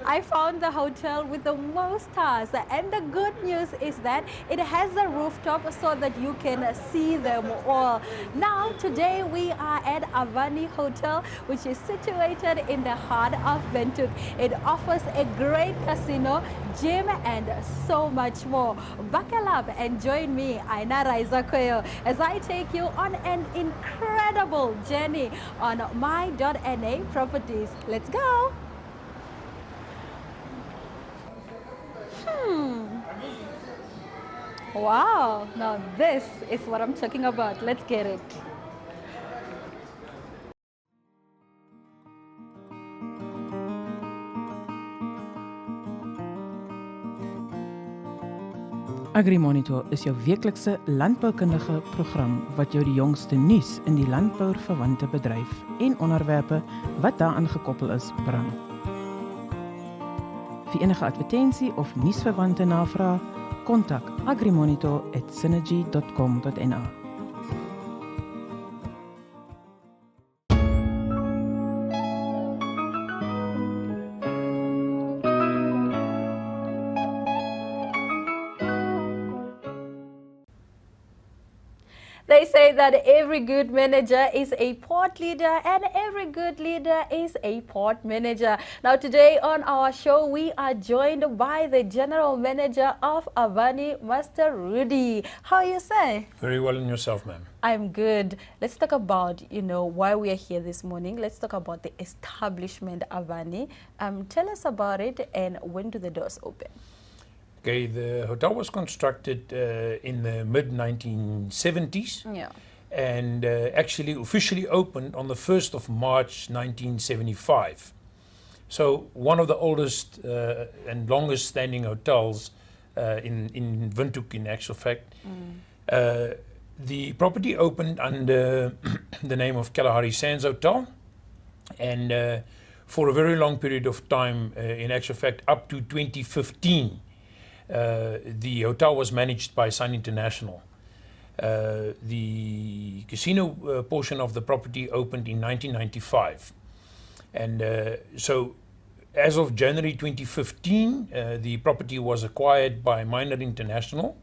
I found the hotel with the most stars, and the good news is that it has a rooftop so that you can see them all. Now, today we are at Avani Hotel, which is situated in the heart of Windhoek. It offers a great casino, gym, and so much more. Buckle up and join me, Aina Raisa Koyo, as I take you on an incredible journey on my.na properties. Let's go. Wow, now this is what I'm talking about. Let's get it. AgriMonitor is jou weeklikse landboukundige program wat jou die jongste nuus in die landbouverwante bedryf en onderwerpe wat daaraan gekoppel is, bring. Vir enige advertensie of nuusverwante navrae, kontak agrimonitor@synergy.com.na. They say that every good manager is a port leader and every good leader is a port manager. Now today on our show, we are joined by the General Manager of Avani, Master Rudy. How are you, sir? Very well, and yourself, ma'am? I'm good. Let's talk about, why we are here this morning. Let's talk about the establishment Avani. Tell us about it and when do the doors open? Okay, the hotel was constructed in the mid-1970s. Yeah. And actually officially opened on the 1st of March 1975. So one of the oldest and longest standing hotels in Windhoek, in actual fact. The property opened under the name of Kalahari Sands Hotel, and for a very long period of time, in actual fact up to 2015, the hotel was managed by Sun International. The casino portion of the property opened in 1995. And so as of January 2015, the property was acquired by Minor International,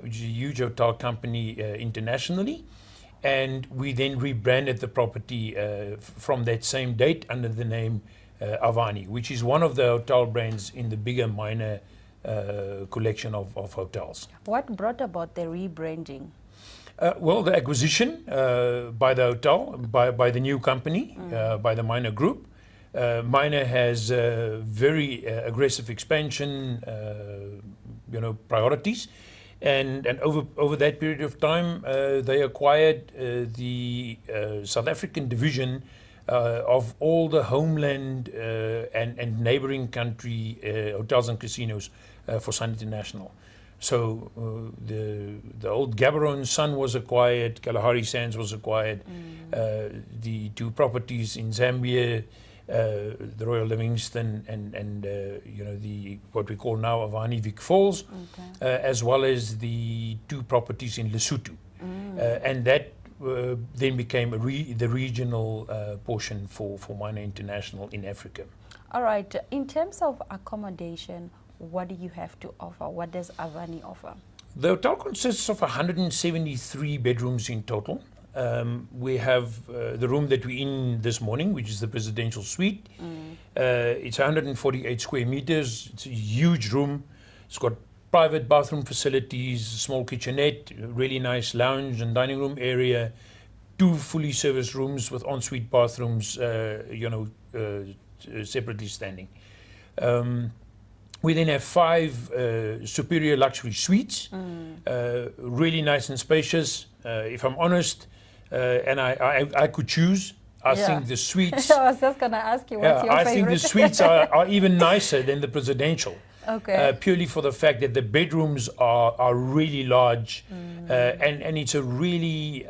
which is a huge hotel company internationally. And we then rebranded the property from that same date under the name Avani, which is one of the hotel brands in the bigger Minor collection of hotels. What brought about the rebranding? Well, the acquisition by the hotel, by the new company, by the Minor Group. Minor has very aggressive expansion, priorities, and over that period of time, they acquired the South African division of all the homeland and neighboring country hotels and casinos for Sun International. So the old Gaborone Sun was acquired, Kalahari Sands was acquired, the two properties in Zambia, the Royal Livingston and the what we call now Avani Vic Falls, as well as the two properties in Lesotho, and that then became the regional portion for Minor International in Africa. All right. In terms of accommodation, what do you have to offer? What does Avani offer? The hotel consists of 173 bedrooms in total. We have the room that we're in this morning, which is the presidential suite. It's 148 square meters. It's a huge room. It's got private bathroom facilities, small kitchenette, really nice lounge and dining room area, two fully serviced rooms with ensuite bathrooms, separately standing. We then have 5 superior luxury suites, really nice and spacious. If I'm honest, and I could choose, I think the suites. I was just going to ask you, what's your favorite? I think the suites are even nicer than the presidential. Okay. Purely for the fact that the bedrooms are really large, and it's a really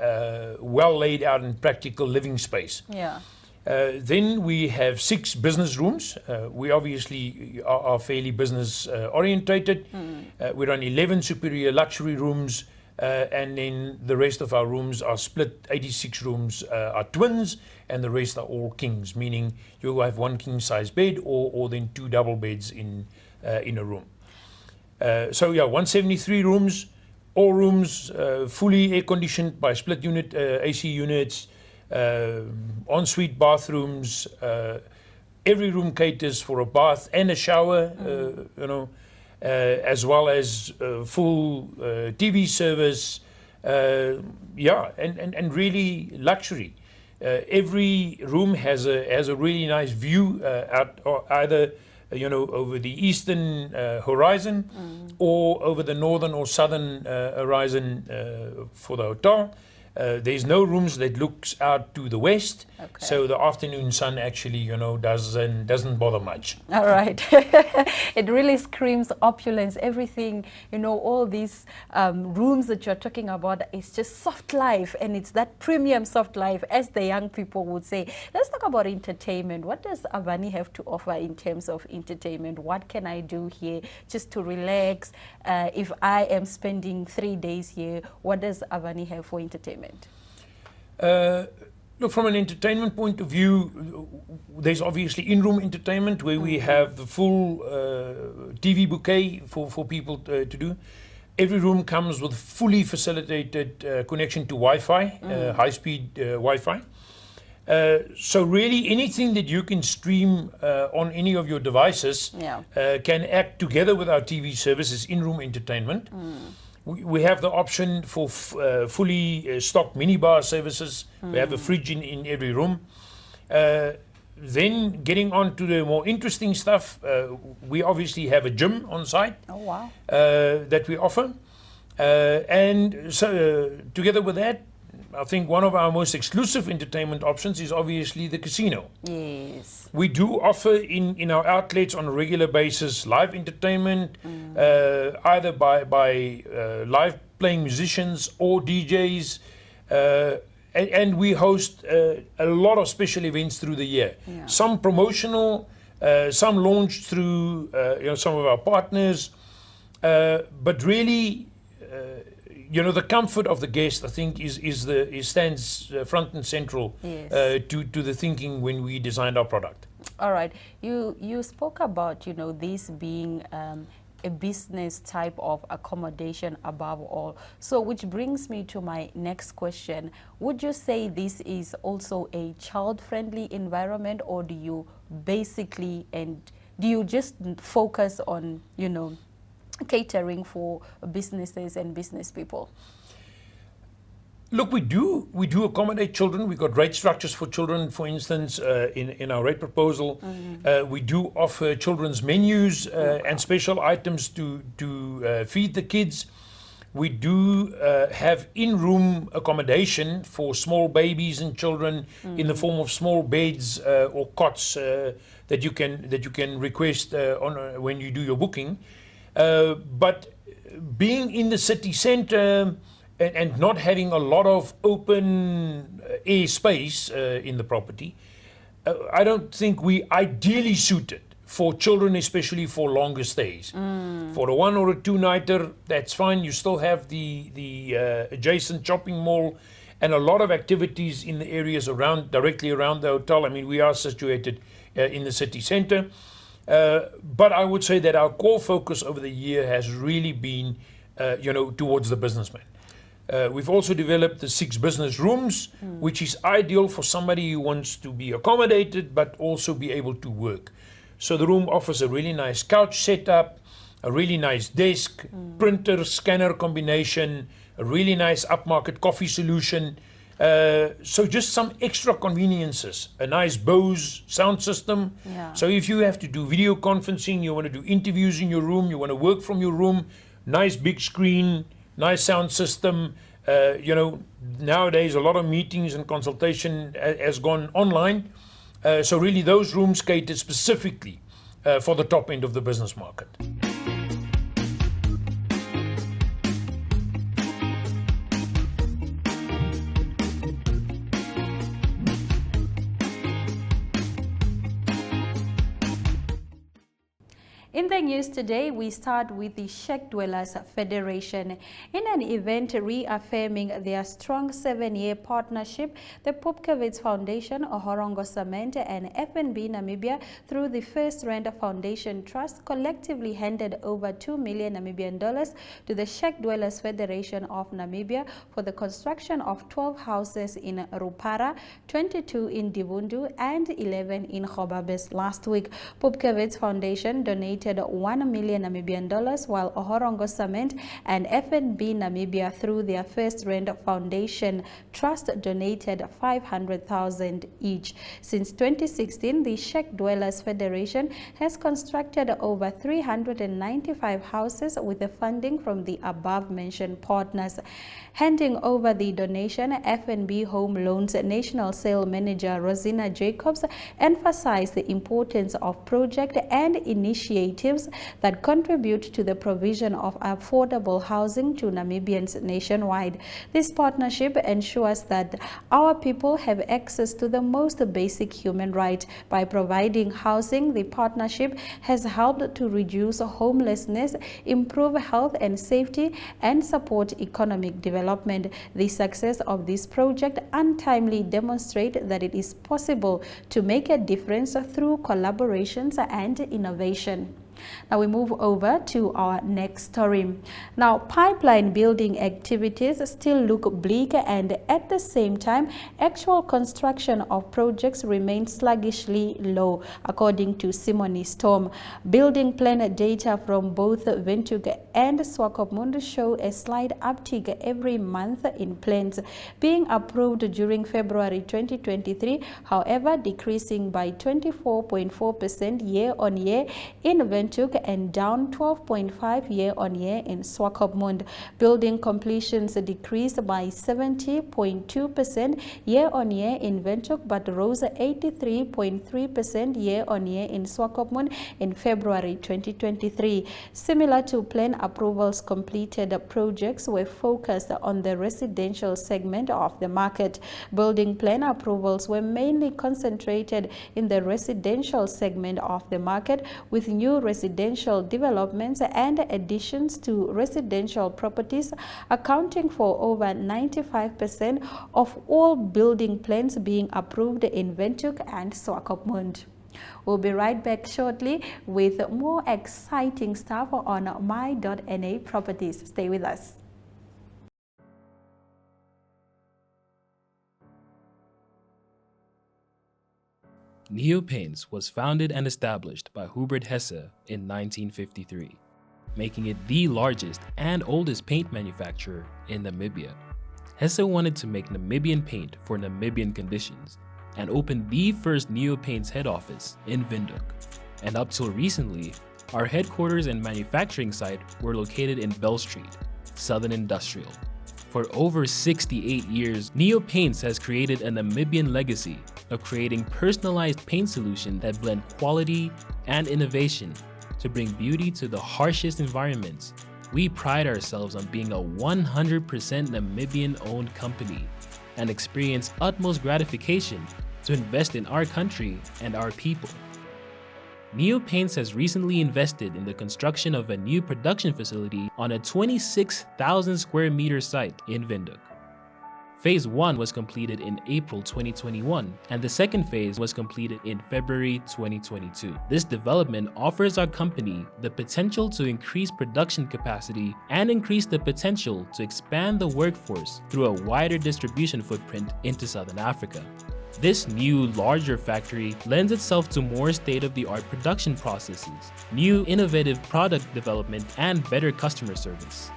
well laid out and practical living space. Yeah. Then we have 6 business rooms. We obviously are fairly business orientated. We run 11 superior luxury rooms, and then the rest of our rooms are split. 86 rooms are twins, and the rest are all kings, meaning you have one king-size bed or then 2 double beds in a room. So yeah, 173 rooms, all rooms fully air-conditioned by split unit AC units, ensuite bathrooms. Every room caters for a bath and a shower, as well as full TV service, and really luxury. Every room has a really nice view out, or either over the eastern horizon or over the northern or southern horizon for the hotel. There's no rooms that looks out to the west, so the afternoon sun actually, doesn't bother much. All right. It really screams opulence. Everything, all these rooms that you're talking about, it's just soft life, and it's that premium soft life, as the young people would say. Let's talk about entertainment. What does Avani have to offer in terms of entertainment? What can I do here just to relax? If I am spending 3 days here, what does Avani have for entertainment? Look, from an entertainment point of view, there's obviously in-room entertainment where we have the full TV bouquet for people to do. Every room comes with fully facilitated connection to Wi-Fi, high-speed Wi-Fi. So really anything that you can stream on any of your devices can act together with our TV services, in-room entertainment. We have the option for fully stocked minibar services. We have a fridge in every room. Then getting on to the more interesting stuff, we obviously have a gym on site. Oh, wow. That we offer. And so together with that, I think one of our most exclusive entertainment options is obviously the casino. Yes. We do offer in our outlets on a regular basis live entertainment, either by live playing musicians or DJs, and we host a lot of special events through the year. Yeah. Some promotional, some launched through some of our partners, but really. The comfort of the guest, I think, stands front and central to the thinking when we designed our product. All right. You spoke about, this being a business type of accommodation above all. So which brings me to my next question. Would you say this is also a child-friendly environment, or do you just focus on, catering for businesses and business people? Look, we do accommodate children. We've got rate structures for children, for instance, in our rate proposal. We do offer children's menus and special items to feed the kids. We do have in-room accommodation for small babies and children in the form of small beds or cots that you can request when you do your booking. But being in the city center and not having a lot of open air space in the property, I don't think we ideally suited for children, especially for longer stays. For a 1 or a 2-nighter, that's fine. You still have the adjacent shopping mall and a lot of activities in the areas directly around the hotel. I mean, we are situated in the city center. But I would say that our core focus over the year has really been, towards the businessman. We've also developed the 6 business rooms, which is ideal for somebody who wants to be accommodated but also be able to work. So the room offers a really nice couch setup, a really nice desk, printer, scanner combination, a really nice upmarket coffee solution. So just some extra conveniences, a nice Bose sound system. Yeah. So if you have to do video conferencing, you want to do interviews in your room, you want to work from your room, nice big screen, nice sound system. Nowadays a lot of meetings and consultation has gone online. So really those rooms cater specifically for the top end of the business market. In the Today's news today, we start with the Sheikh Dwellers Federation. In an event reaffirming their strong 7-year partnership, the Popkewitz Foundation, Ohorongo Cement, and FNB Namibia through the First Rand Foundation Trust collectively handed over 2 million Namibian dollars to the Sheikh Dwellers Federation of Namibia for the construction of 12 houses in Rupara, 22 in Divundu, and 11 in Khobabes last week. Popkewitz Foundation donated 1 million Namibian dollars, while Ohorongo Cement and FNB Namibia through their First Rand Foundation Trust donated 500,000 each. Since 2016, the Sheikh Dwellers Federation has constructed over 395 houses with the funding from the above-mentioned partners. Handing over the donation, FNB Home Loans National Sale Manager Rosina Jacobs emphasized the importance of projects and initiatives that contribute to the provision of affordable housing to Namibians nationwide. This partnership ensures that our people have access to the most basic human right. By providing housing, the partnership has helped to reduce homelessness, improve health and safety, and support economic development. The success of this project untimely demonstrates that it is possible to make a difference through collaborations and innovation. Now we move over to our next story. Now, pipeline building activities still look bleak, and at the same time, actual construction of projects remains sluggishly low, according to Simone Storm. Building plan data from both Windhoek and Swakopmund show a slight uptick every month in plans being approved during February 2023, however, decreasing by 24.4% year-on-year in Windhoek and down 12.5% year-on-year in Swakopmund. Building completions decreased by 70.2% year-on-year in Windhoek, but rose 83.3% year-on-year in Swakopmund in February 2023. Similar to plan approvals, completed projects were focused on the residential segment of the market. Building plan approvals were mainly concentrated in the residential segment of the market, with new residential developments and additions to residential properties accounting for over 95% of all building plans being approved in Windhoek and Swakopmund. We'll be right back shortly with more exciting stuff on My.NA Properties. Stay with us. Neo Paints was founded and established by Hubert Hesse in 1953, making it the largest and oldest paint manufacturer in Namibia. Hesse wanted to make Namibian paint for Namibian conditions and opened the first Neo Paints head office in Windhoek. And up till recently, our headquarters and manufacturing site were located in Bell Street, Southern Industrial. For over 68 years, Neo Paints has created a Namibian legacy of creating personalized paint solutions that blend quality and innovation to bring beauty to the harshest environments. We pride ourselves on being a 100% Namibian-owned company and experience utmost gratification to invest in our country and our people. Neo Paints has recently invested in the construction of a new production facility on a 26,000 square meter site in Windhoek. Phase 1 was completed in April 2021, and the second phase was completed in February 2022. This development offers our company the potential to increase production capacity and increase the potential to expand the workforce through a wider distribution footprint into Southern Africa. This new, larger factory lends itself to more state-of-the-art production processes, new innovative product development, and better customer service.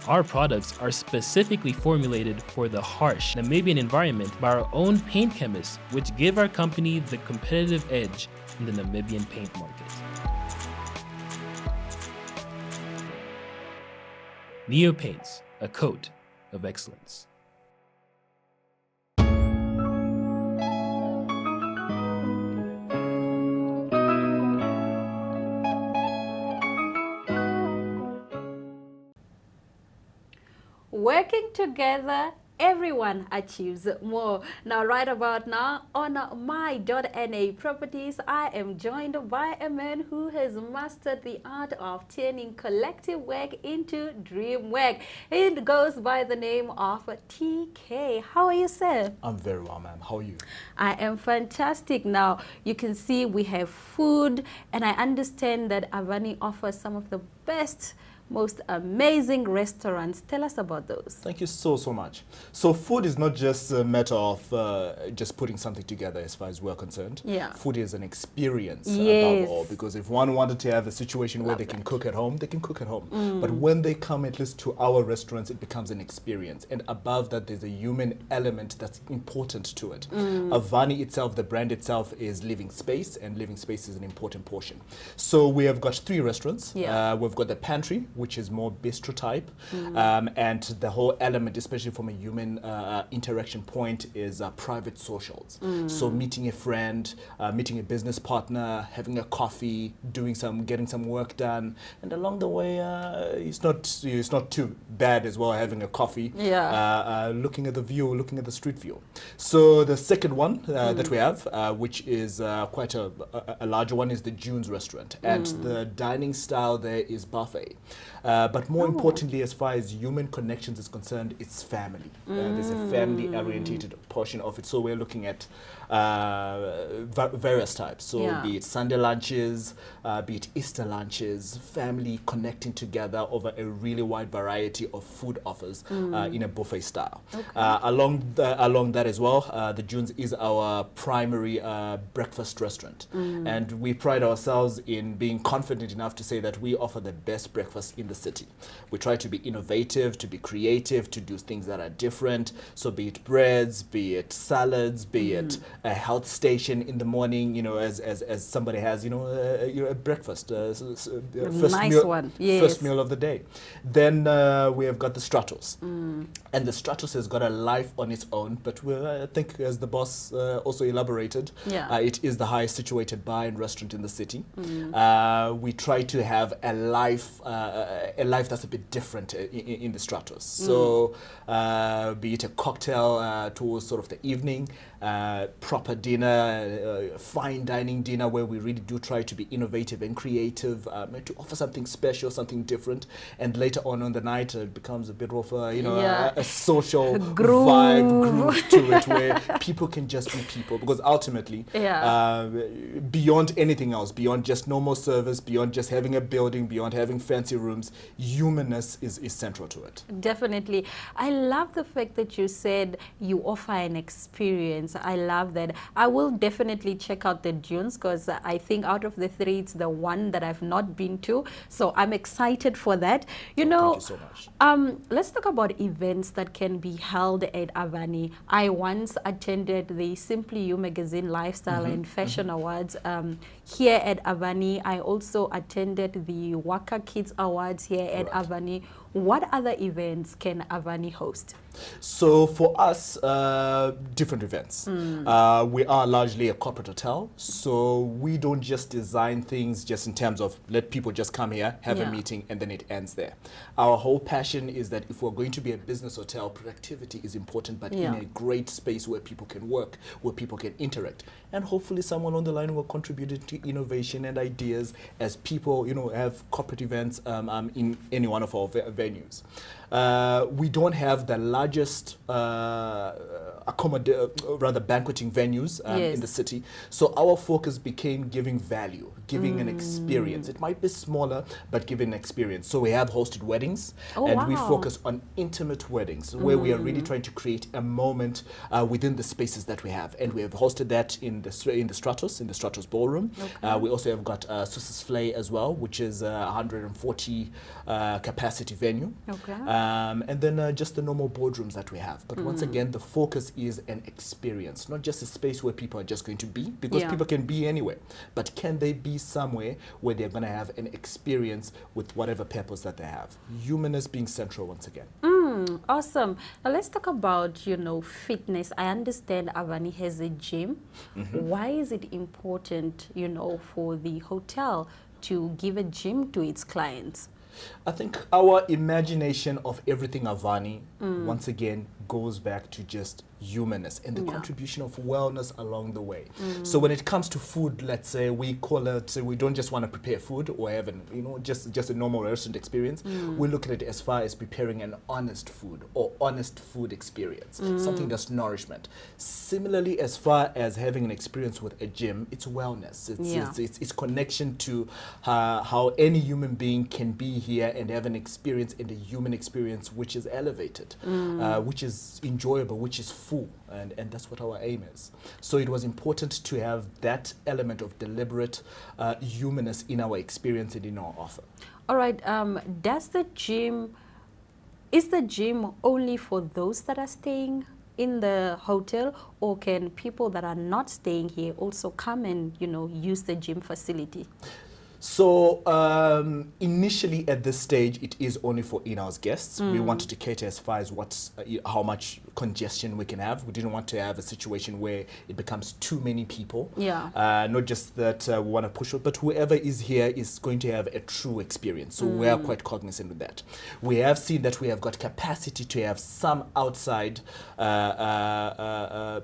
Our products are specifically formulated for the harsh Namibian environment by our own paint chemists, which give our company the competitive edge in the Namibian paint market. Neo Paints, a coat of excellence. Working together everyone achieves more. Now, right about now, on my.na properties, I am joined by a man who has mastered the art of turning collective work into dream work. It goes by the name of TK. How are you, sir? I'm very well, ma'am. How are you? I am fantastic. Now, you can see we have food, and I understand that Avani offers some of the best, most amazing restaurants. Tell us about those. Thank you so much. So food is not just a matter of just putting something together as far as we're concerned. Yeah. Food is an experience Yes. above all, because if one wanted to have a situation where they can cook at home, they can cook at home. But when they come at least to our restaurants, it becomes an experience. And above that, there's a human element that's important to it. Avani itself, the brand itself, is living space, and living space is an important portion. So we have got 3 restaurants. Yeah. We've got the pantry, which is more bistro type, and the whole element, especially from a human interaction point, is private socials. So meeting a friend, meeting a business partner, having a coffee, getting some work done, and along the way, it's not too bad as well having a coffee. Yeah. Looking at the view, looking at the street view. So the second one that we have, which is quite a larger one, is the June's restaurant, and the dining style there is buffet. But more importantly, as far as human connections is concerned, it's family. There's a family-oriented portion of it. So we're looking at various types. So Yeah. be it Sunday lunches, be it Easter lunches, family connecting together over a really wide variety of food offers in a buffet style. Along that as well, the Junes is our primary breakfast restaurant. And we pride ourselves in being confident enough to say that we offer the best breakfast in the city. We try to be innovative, to be creative, to do things that are different. So be it breads, be it salads, be it a health station in the morning, as somebody has, a breakfast, first meal of the day. Then we have got the Stratos. And the Stratos has got a life on its own, but I think, as the boss also elaborated, it is the highest situated bar and restaurant in the city. We try to have a life that's a bit different in the Stratos. So be it a cocktail towards sort of the evening, proper dinner, fine dining dinner, where we really do try to be innovative and creative, to offer something special, something different. And later on the night, it becomes a bit of a social groove to it, where people can just be people. Because ultimately, beyond anything else, beyond just normal service, beyond just having a building, beyond having fancy rooms, humanness is central to it. Definitely. I love the fact that you said you offer an experience. I love that. I will definitely check out the Dunes, because I think out of the 3, it's the one that I've not been to. So I'm excited for that. Thank you so much. Let's talk about events that can be held at Avani. I once attended the Simply You Magazine Lifestyle and Fashion Awards here at Avani. I also attended the Waka Kids Awards here at Avani. What other events can Avani host? So for us, different events. We are largely a corporate hotel, so we don't just design things just in terms of let people just come here, have a meeting, and then it ends there. Our whole passion is that if we're going to be a business hotel, productivity is important, but in a great space where people can work, where people can interact. And hopefully someone on the line will contribute to innovation and ideas as people, have corporate events in any one of our venues. We don't have the largest banqueting venues in the city. So our focus became giving value, giving an experience. It might be smaller, but giving an experience. So we have hosted weddings, we focus on intimate weddings, where we are really trying to create a moment within the spaces that we have. And we have hosted that in the Stratos Ballroom. We also have got Susse's Flay as well, which is a 140 capacity venue. And then just the normal boardrooms that we have. But once again, the focus is an experience, not just a space where people are just going to be, because people can be anywhere. But can they be somewhere where they're going to have an experience with whatever purpose that they have? Humanness being central once again. Awesome. Now let's talk about, fitness. I understand Avani has a gym. Why is it important, for the hotel to give a gym to its clients? I think our imagination of everything Avani, once again, goes back to just humanness and the contribution of wellness along the way. So when it comes to food, let's say we call it, we don't just want to prepare food or have an, just a normal restaurant experience. We look at it as far as preparing an honest food or honest food experience, something that's nourishment. Similarly, as far as having an experience with a gym, it's wellness. It's connection to how any human being can be here and have an experience in the human experience which is elevated, which is enjoyable, which is full, and that's what our aim is. So it was important to have that element of deliberate humanness in our experience and in our offer. All right, is the gym only for those that are staying in the hotel, or can people that are not staying here also come and, use the gym facility? So initially at this stage, it is only for in-house guests. We wanted to cater as far as how much congestion we can have. We didn't want to have a situation where it becomes too many people. Not just that we want to push it, but whoever is here is going to have a true experience. So we are quite cognizant of that. We have seen that we have got capacity to have some outside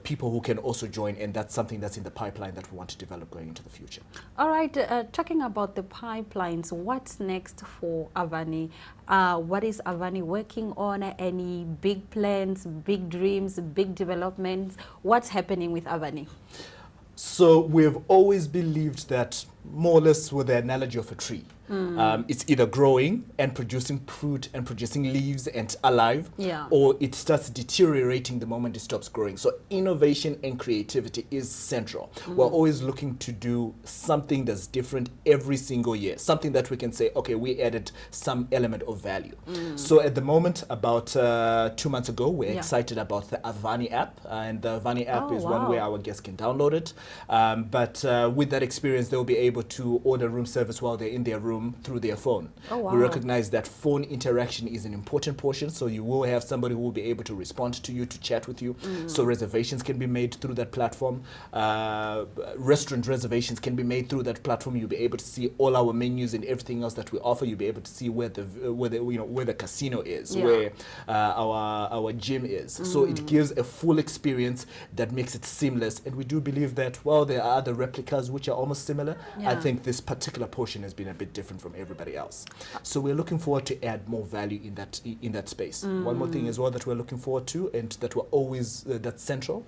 people who can also join, and that's something that's in the pipeline that we want to develop going into the future. All right, talking about the pipelines, what's next for Avani? What is Avani working on? Any big plans, big dreams, big developments? What's happening with Avani? So we've always believed that, more or less with the analogy of a tree, it's either growing and producing fruit and producing leaves and alive, or it starts deteriorating the moment it stops growing. So innovation and creativity is central. We're always looking to do something that's different every single year, something that we can say, okay, we added some element of value. So at the moment, about 2 months ago, we're excited about the Avani app, and the Avani app is one way our guests can download it. But with that experience, they'll be able to order room service while they're in their room through their phone. We recognize that phone interaction is an important portion, so you will have somebody who will be able to respond to you, to chat with you. So reservations can be made through that platform. Restaurant reservations can be made through that platform. You'll be able to see all our menus and everything else that we offer. You'll be able to see where the casino is, where our gym is. So it gives a full experience that makes it seamless. And we do believe that while there are other replicas which are almost similar, I think this particular portion has been a bit different from everybody else. So we're looking forward to add more value in that space. One more thing as well that we're looking forward to, and that we're always that's central,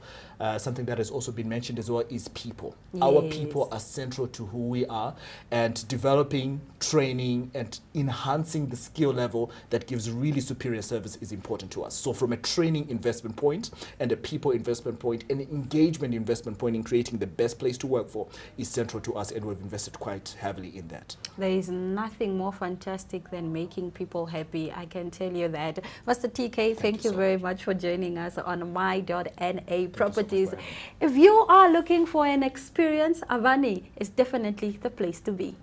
something that has also been mentioned as well, is people. Our people are central to who we are, and developing, training, and enhancing the skill level that gives really superior service is important to us. So from a training investment point and a people investment point and an engagement investment point in creating the best place to work for is central to us, and we've invested quite heavily in that. There is nothing more fantastic than making people happy. I can tell you that. Mr. TK, thank you very much for joining us on My.NA Properties. If you are looking for an experience, Avani is definitely the place to be.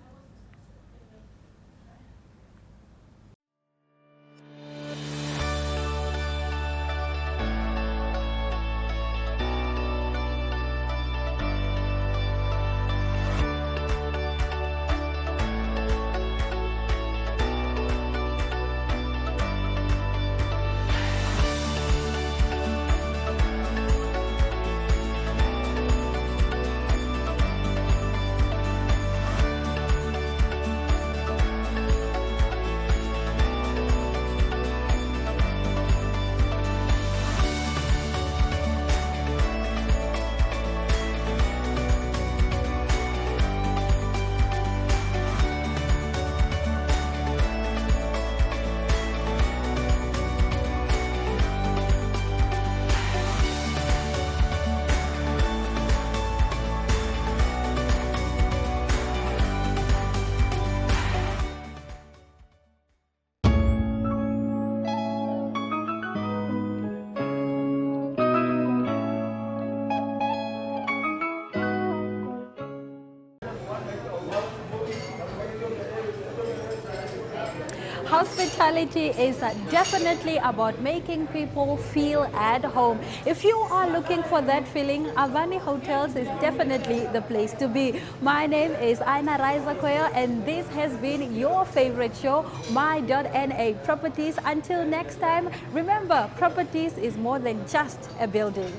Hospitality is definitely about making people feel at home. If you are looking for that feeling, Avani Hotels is definitely the place to be. My name is Aina Raiza Koyo, and this has been your favorite show, My.NA Properties. Until next time, remember, properties is more than just a building.